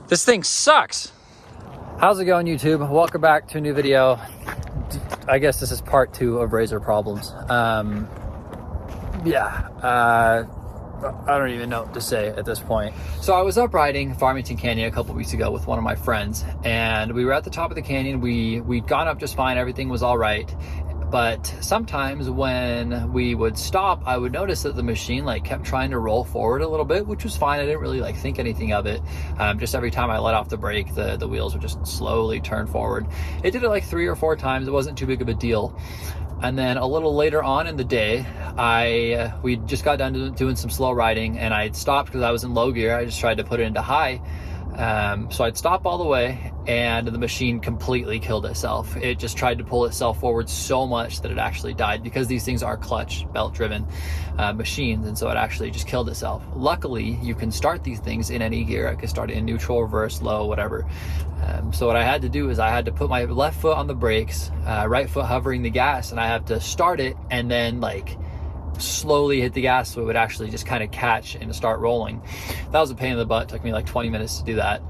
This thing sucks. How's it going, YouTube? Welcome back to a new video. I guess this is part 2 of Razer problems. I don't even know what to say at this point. So I was up riding Farmington Canyon a couple weeks ago with one of my friends, and we were at the top of the canyon. We'd gone up just fine. Everything was all right. But sometimes when we would stop, I would notice that the machine kept trying to roll forward a little bit, which was fine. I didn't really think anything of it. Just every time I let off the brake, the wheels would just slowly turn forward. It did it 3 or 4 times. It wasn't too big of a deal. And then a little later on in the day, we just got done doing some slow riding, and I'd stopped because I was in low gear. I just tried to put it into high. So I'd stop all the way, and the machine completely killed itself. It just tried to pull itself forward so much that it actually died, because these things are clutch belt driven machines, and so it actually just killed itself. Luckily, you can start these things in any gear. I could start it in neutral, reverse, low, whatever. So what I had to do is I had to put my left foot on the brakes, right foot hovering the gas, and I have to start it and then slowly hit the gas so it would actually just kind of catch and start rolling. That was a pain in the butt. It took me 20 minutes to do that.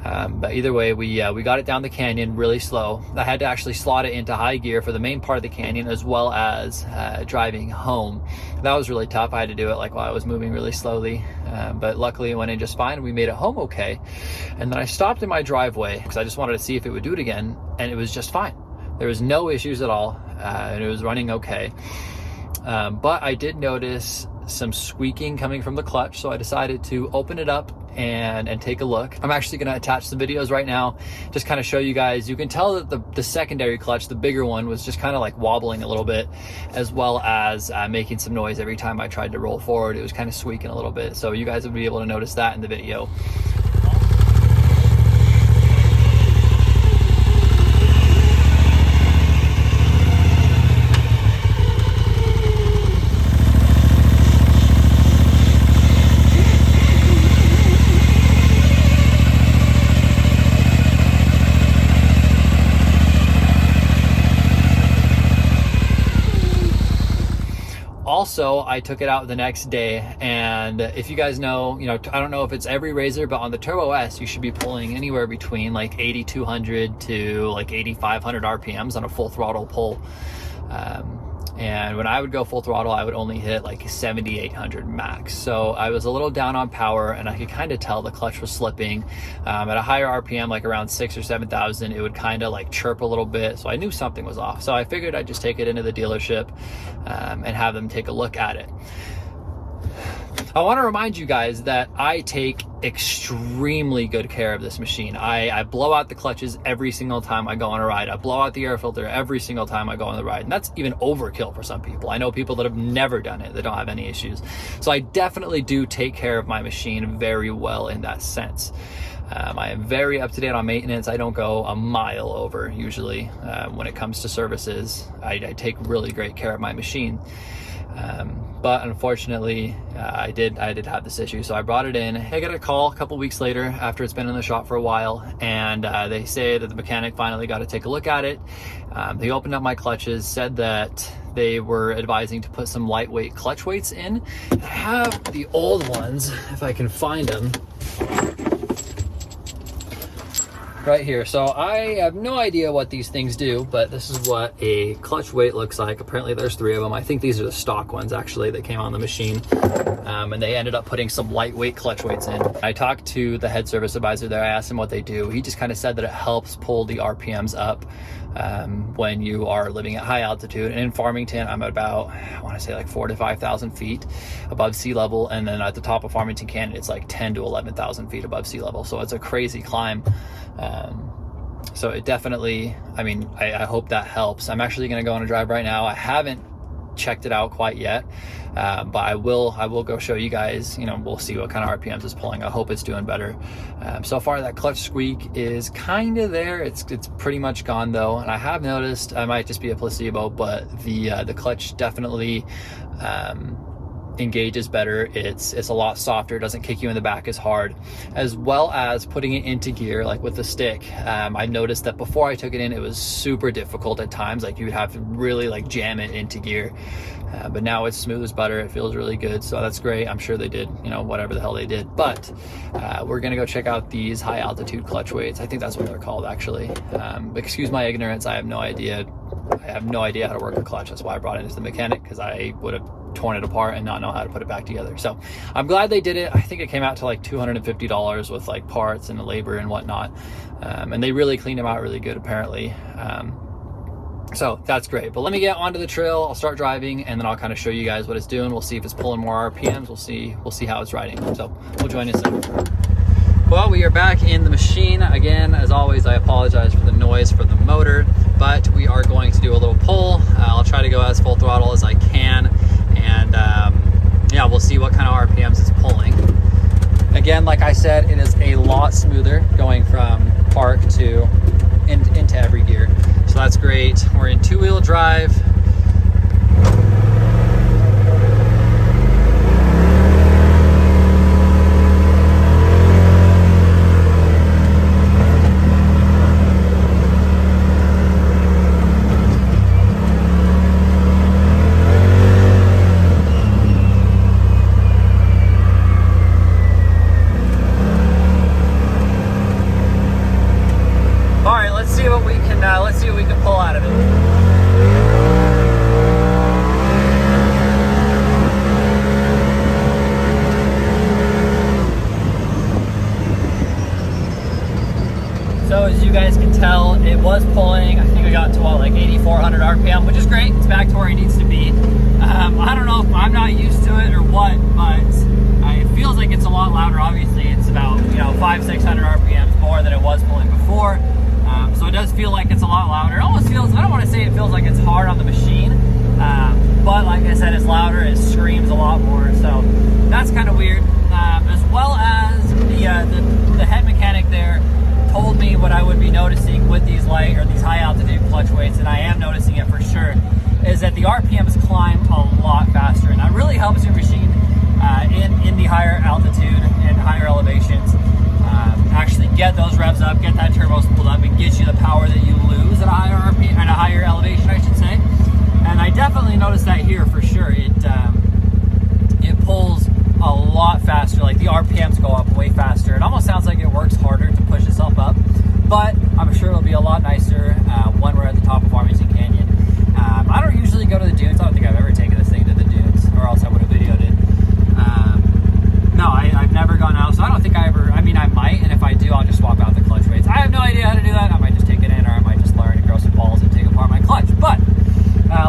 But either way, we got it down the canyon really slow. I had to actually slot it into high gear for the main part of the canyon, as well as driving home. That was really tough. I had to do it while I was moving really slowly. But luckily it went in just fine, and we made it home okay. And then I stopped in my driveway because I just wanted to see if it would do it again, and it was just fine. There was no issues at all, and it was running okay. But I did notice some squeaking coming from the clutch, so I decided to open it up and take a look. I'm actually going to attach some videos right now, just kind of show you guys. You can tell that the secondary clutch, the bigger one, was just kind of wobbling a little bit, as well as making some noise every time I tried to roll forward. It was kind of squeaking a little bit, so you guys will be able to notice that in the video. Also, I took it out the next day, and if you guys know, I don't know if it's every Razer, but on the Turbo S, you should be pulling anywhere between 8,200 to 8,500 RPMs on a full throttle pull. And when I would go full throttle, I would only hit 7,800 max. So I was a little down on power, and I could kind of tell the clutch was slipping. At a higher RPM, around 6,000 or 7,000, it would kind of chirp a little bit. So I knew something was off. So I figured I'd just take it into the dealership and have them take a look at it. I want to remind you guys that I take extremely good care of this machine. I blow out the clutches every single time I go on a ride. I blow out the air filter every single time I go on the ride. And that's even overkill for some people. I know people that have never done it, that don't have any issues. So I definitely do take care of my machine very well in that sense. I am very up to date on maintenance. I don't go a mile over usually when it comes to services. I take really great care of my machine. But unfortunately, I did have this issue. So I brought it in. I got a call a couple weeks later after it's been in the shop for a while, and they say that the mechanic finally got to take a look at it. They opened up my clutches, said that they were advising to put some lightweight clutch weights in. I have the old ones, if I can find them, right here. So I have no idea what these things do, but this is what a clutch weight looks like. Apparently there's 3 of them. I think these are the stock ones actually that came on the machine. And they ended up putting some lightweight clutch weights in. I talked to the head service advisor there. I asked him what they do. He just kind of said that it helps pull the RPMs up when you are living at high altitude. And in Farmington, I'm at about, I want to say 4,000 to 5,000 feet above sea level. And then at the top of Farmington Canyon, it's 10,000 to 11,000 feet above sea level. So it's a crazy climb. So it definitely, I hope that helps. I'm actually going to go on a drive right now. I haven't checked it out quite yet, but I will go show you guys. We'll see what kind of RPMs it's pulling. I hope it's doing better. So far that clutch squeak is kind of there. It's pretty much gone though, and I have noticed, I might just be a placebo, but the clutch definitely engages better. It's a lot softer, doesn't kick you in the back as hard, as well as putting it into gear, like with the stick. I noticed that before I took it in, it was super difficult at times. Like you would have to really like jam it into gear. But now it's smooth as butter. It feels really good. So that's great. I'm sure they did, you know, whatever the hell they did. But we're going to go check out these high altitude clutch weights. I think that's what they're called, actually. Excuse my ignorance. I have no idea. I have no idea how to work a clutch. That's why I brought it into the mechanic, because I would have torn it apart and not know how to put it back together. So I'm glad they did it. I think it came out to like $250 with like parts and the labor and whatnot. And they really cleaned them out really good, apparently. So that's great. But let me get onto the trail. I'll start driving and then I'll kind of show you guys what it's doing. We'll see if it's pulling more RPMs. We'll see how it's riding. So we'll join you soon. Well, we are back in the machine. Again, as always, I apologize for the noise for the motor, but we are going to do a little pull. I'll try to go as full throttle as I can. And yeah, we'll see what kind of RPMs it's pulling. Again, like I said, it is a lot smoother going from park to into every gear. So that's great. We're in two-wheel drive. Let's see what we can pull out of it. So as you guys can tell, it was pulling. I think we got to what, like 8,400 RPM, which is great. It's back to where it needs to be. I don't know if I'm not used to it or what, but it feels like it's a lot louder. Obviously, it's about 500-600 RPMs more than it was pulling before. So it does feel like it's a lot louder. It almost feels, I don't want to say it feels like it's hard on the machine, but like I said, it's louder, it screams a lot more, so that's kind of weird. As well as the head mechanic there told me what I would be noticing with these high altitude clutch weights, and I am noticing it for sure, is that the RPMs climb a lot faster, and that really helps your machine in the higher altitude and higher elevations. Actually get those revs up, get that turbo spooled up, and get you the power that you lose at a higher RPM, at a higher elevation, I should say. And I definitely noticed that here for sure. It pulls a lot faster. Like the RPMs go up way faster. It almost sounds like it works harder to push itself up, but I'm sure it'll be a lot nicer when we're at the top of Farmington Canyon. I don't usually go to the dunes. I don't think I've ever taken this thing to the dunes, or else I would have videoed it. No, I've never gone out, so I don't think I might, and if I do, I'll just swap out the clutch weights. I have no idea how to do that. I might just take it in, or I might just learn to grow some balls and take apart my clutch. But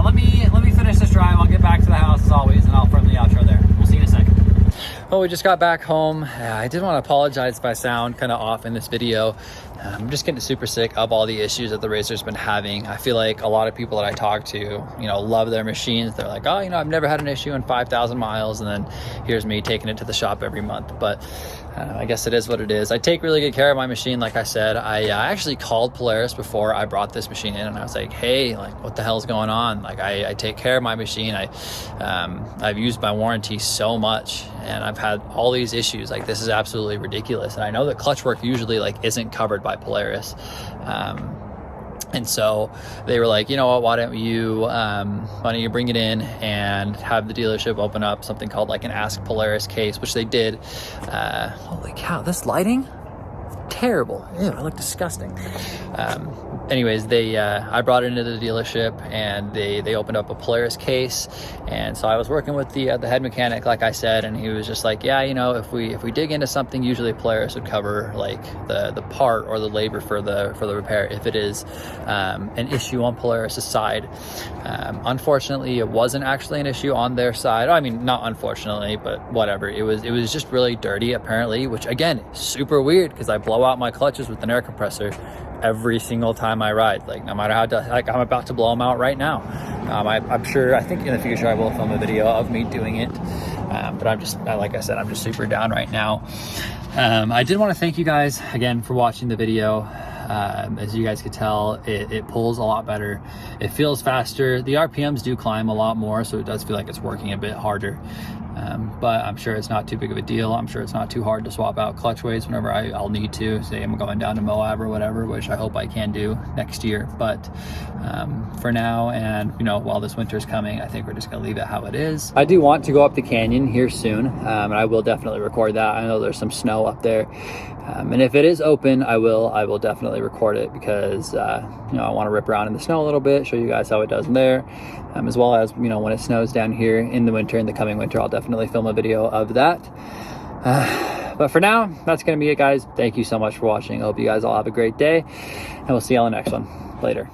let me finish this drive. I'll get back to the house as always, and I'll film the outro there. We'll see you in a second. Well, we just got back home. I did want to apologize if I sound kind of off in this video. I'm just getting super sick of all the issues that the Razer's been having. I feel like a lot of people that I talk to, love their machines. They're like, oh, I've never had an issue in 5,000 miles. And then here's me taking it to the shop every month. But I guess it is what it is. I take really good care of my machine. Like I said, I actually called Polaris before I brought this machine in, and I was like, hey, what the hell's going on? I take care of my machine. I've used my warranty so much, and I've had all these issues. This is absolutely ridiculous. And I know that clutch work usually isn't covered by Polaris. And so they were like, you know what, why don't you bring it in and have the dealership open up something called an Ask Polaris case, which they did. Holy cow, this lighting, terrible. Ew, I look disgusting. Anyways, I brought it into the dealership, and they opened up a Polaris case. And so I was working with the head mechanic, like I said, and he was just like, yeah, if we dig into something, usually Polaris would cover the part or the labor for the repair if it is an issue on Polaris's side. Unfortunately, it wasn't actually an issue on their side. I mean, not unfortunately, but whatever. It was just really dirty, apparently, which again, super weird, because I blow out my clutches with an air compressor every single time I ride. No matter how I'm about to blow them out right now. I think in the future I will film a video of me doing it, but like I said, I'm just super down right now. I did want to thank you guys again for watching the video. As you guys could tell, it pulls a lot better. It feels faster. The RPMs do climb a lot more, so it does feel like it's working a bit harder. but I'm sure it's not too big of a deal. I'm sure it's not too hard to swap out clutch weights whenever I'll need to. Say I'm going down to Moab or whatever, which I hope I can do next year. But for now, and you know, while this winter's coming, I think we're just gonna leave it how it is. I do want to go up the canyon here soon, and I will definitely record that. I know there's some snow up there, and if it is open, I will definitely record it, because you know, I want to rip around in the snow a little bit, show you guys how it does in there, as well as, you know, when it snows down here in the winter, in the coming winter, I'll definitely film a video of that. But for now, that's gonna be it, guys. Thank you so much for watching. I hope you guys all have a great day, and we'll see you on the next one. Later.